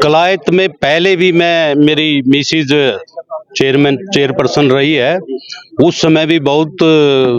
कलायत में पहले भी मेरी मिसिज चेयरपर्सन रही है। उस समय भी बहुत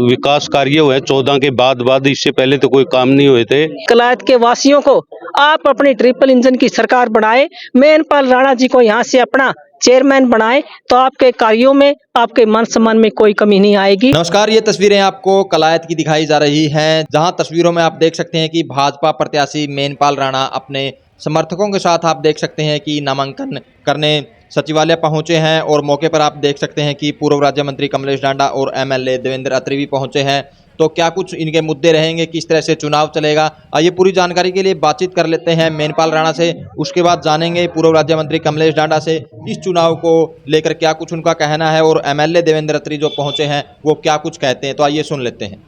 विकास कार्य हुए 14 के बाद इससे पहले तो कोई काम नहीं हुए थे। कलायत के वासियों को आप अपनी ट्रिपल इंजन की सरकार बनाए, मेनपाल राणा जी को यहाँ से अपना चेयरमैन बनाए तो आपके कार्यों में, आपके मान सम्मान में कोई कमी नहीं आएगी। नमस्कार, ये तस्वीरें आपको कलायत की दिखाई जा रही हैं, जहां तस्वीरों में आप देख सकते हैं कि भाजपा प्रत्याशी मेनपाल राणा अपने समर्थकों के साथ आप देख सकते हैं कि नामांकन करने सचिवालय पहुंचे हैं। और मौके पर आप देख सकते हैं कि पूर्व राज्य मंत्री कमलेश डांडा और एमएलए देवेंद्र अत्री भी पहुंचे हैं। तो क्या कुछ इनके मुद्दे रहेंगे, किस तरह से चुनाव चलेगा, आइए पूरी जानकारी के लिए बातचीत कर लेते हैं मेनपाल राणा से। उसके बाद जानेंगे पूर्व राज्य मंत्री कमलेश डांडा से इस चुनाव को लेकर क्या कुछ उनका कहना है, और एमएलए देवेंद्र अत्री जो पहुंचे हैं वो क्या कुछ कहते हैं। तो आइए सुन लेते हैं।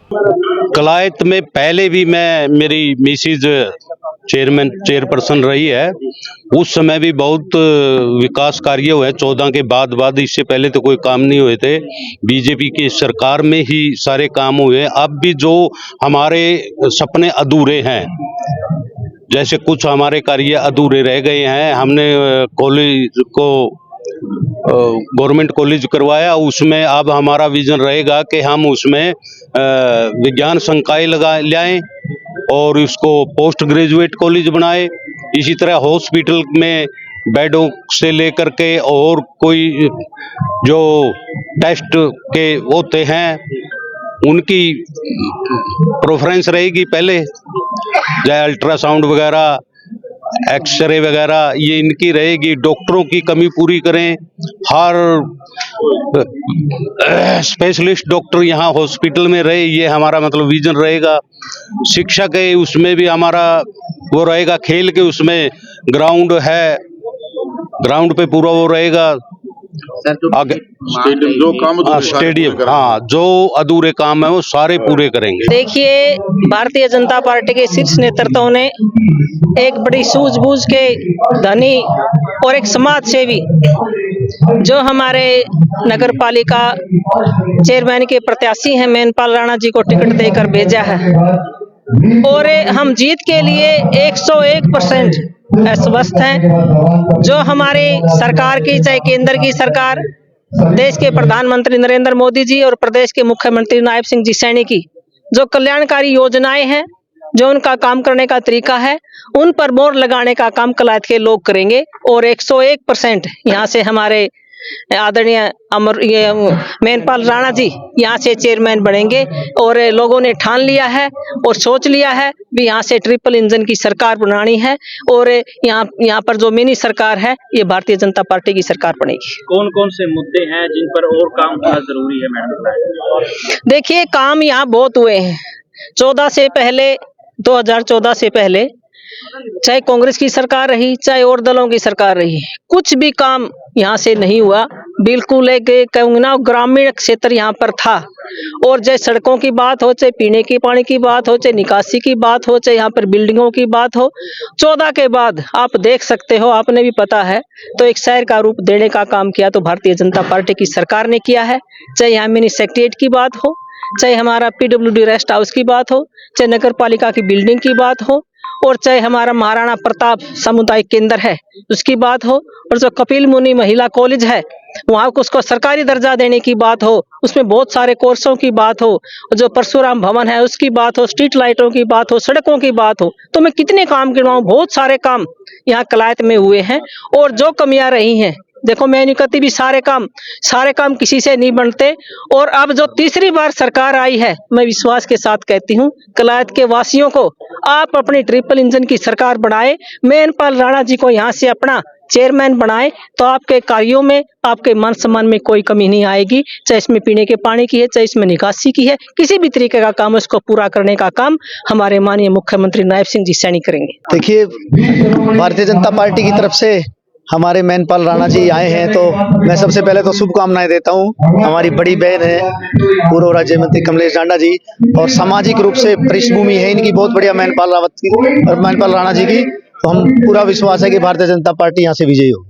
कलायत में पहले भी मेरी मिसिज चेयरपर्सन रही है। उस समय भी बहुत विकास कार्य हुए 14 के बाद इससे पहले तो कोई काम नहीं हुए थे। बीजेपी की सरकार में ही सारे काम हुए। अब भी जो हमारे सपने अधूरे हैं, जैसे कुछ हमारे कार्य अधूरे रह गए हैं। हमने कॉलेज को गवर्नमेंट कॉलेज करवाया, उसमें अब हमारा विजन रहेगा कि हम उसमें विज्ञान संकाय लाएं और उसको पोस्ट ग्रेजुएट कॉलेज बनाए। इसी तरह हॉस्पिटल में बेडों से लेकर के और कोई जो टेस्ट के होते हैं उनकी प्रेफरेंस रहेगी पहले, चाहे अल्ट्रासाउंड वगैरह, एक्सरे वगैरह, ये इनकी रहेगी। डॉक्टरों की कमी पूरी करें, हर स्पेशलिस्ट डॉक्टर यहाँ हॉस्पिटल में रहे, ये हमारा मतलब विजन रहेगा। शिक्षा के उसमें भी हमारा वो रहेगा, खेल के उसमें ग्राउंड है, ग्राउंड पे पूरा वो रहेगा। स्टेडियम जो काम स्टेडियम, हाँ, जो अधूरे काम है वो सारे पूरे करेंगे। देखिए, भारतीय जनता पार्टी के शीर्ष नेतृत्व ने एक बड़ी सूझबूझ के धनी और एक समाज सेवी जो हमारे नगर पालिका चेयरमैन के प्रत्याशी हैं मेनपाल राणा जी को टिकट देकर भेजा है। और हम जीत के लिए 101% आश्वस्त हैं। जो हमारी सरकार की, चाहे केंद्र की सरकार, देश के प्रधानमंत्री नरेंद्र मोदी जी और प्रदेश के मुख्यमंत्री नायब सिंह जी सैनी की जो कल्याणकारी योजनाएं हैं, जो उनका काम करने का तरीका है, उन पर मोहर लगाने का काम कलायत के लोग करेंगे। और 101% यहाँ से हमारे आदरणीय मेनपाल राणा जी यहाँ से चेयरमैन बनेंगे। और लोगों ने ठान लिया है और सोच लिया है भी यहाँ से ट्रिपल इंजन की सरकार बनानी है। और यहाँ पर जो मिनी सरकार है, ये भारतीय जनता पार्टी की सरकार बनेगी। कौन कौन से मुद्दे हैं जिन पर और काम करना जरूरी है मैडम? देखिए, काम यहाँ बहुत हुए हैं। 2014 से पहले चाहे कांग्रेस की सरकार रही, चाहे और दलों की सरकार रही, कुछ भी काम यहाँ से नहीं हुआ। बिल्कुल एक कहूँगा ना, ग्रामीण क्षेत्र यहाँ पर था। और चाहे सड़कों की बात हो, चाहे पीने के पानी की बात हो, चाहे निकासी की बात हो, चाहे यहाँ पर बिल्डिंगों की बात हो, 14 के बाद आप देख सकते हो, आपने भी पता है, तो एक शहर का रूप देने का काम किया तो भारतीय जनता पार्टी की सरकार ने किया है। चाहे यहाँ मिनी सेक्रेटेरिएट की बात हो, चाहे हमारा PWD रेस्ट हाउस की बात हो, चाहे नगर पालिका की बिल्डिंग की बात हो, और चाहे हमारा महाराणा प्रताप सामुदायिक केंद्र है उसकी बात हो, और जो कपिल मुनि महिला कॉलेज है वहाँ को उसको सरकारी दर्जा देने की बात हो, उसमें बहुत सारे कोर्सों की बात हो, जो परशुराम भवन है उसकी बात हो, स्ट्रीट लाइटों की बात हो, सड़कों की बात हो, तो मैं कितने काम गिनवाऊं। बहुत सारे काम यहाँ कलायत में हुए हैं। और जो कमियां रही हैं, देखो, मैं नहीं कहती भी सारे काम किसी से नहीं बनते। और अब जो तीसरी बार सरकार आई है, मैं विश्वास के साथ कहती हूँ, कलायत के वासियों को आप अपनी ट्रिपल इंजन की सरकार बनाए, मेनपाल राणा जी को यहाँ से अपना चेयरमैन बनाए तो आपके कार्यों में, आपके मान सम्मान में कोई कमी नहीं आएगी। चाहे इसमें पीने के पानी की है, चाहे इसमें निकासी की है, किसी भी तरीके का काम, उसको पूरा करने का काम हमारे माननीय मुख्यमंत्री नायब सिंह जी सैनी करेंगे। देखिए, भारतीय जनता पार्टी की तरफ से हमारे मेनपाल राणा जी आए हैं, तो मैं सबसे पहले तो शुभकामनाएं देता हूं। हमारी बड़ी बहन है पूर्व राज्य मंत्री कमलेश डांडा जी, और सामाजिक रूप से पृष्ठभूमि है इनकी बहुत बढ़िया मेनपाल राणा जी की। तो हम पूरा विश्वास है कि भारतीय जनता पार्टी यहाँ से विजयी होगी।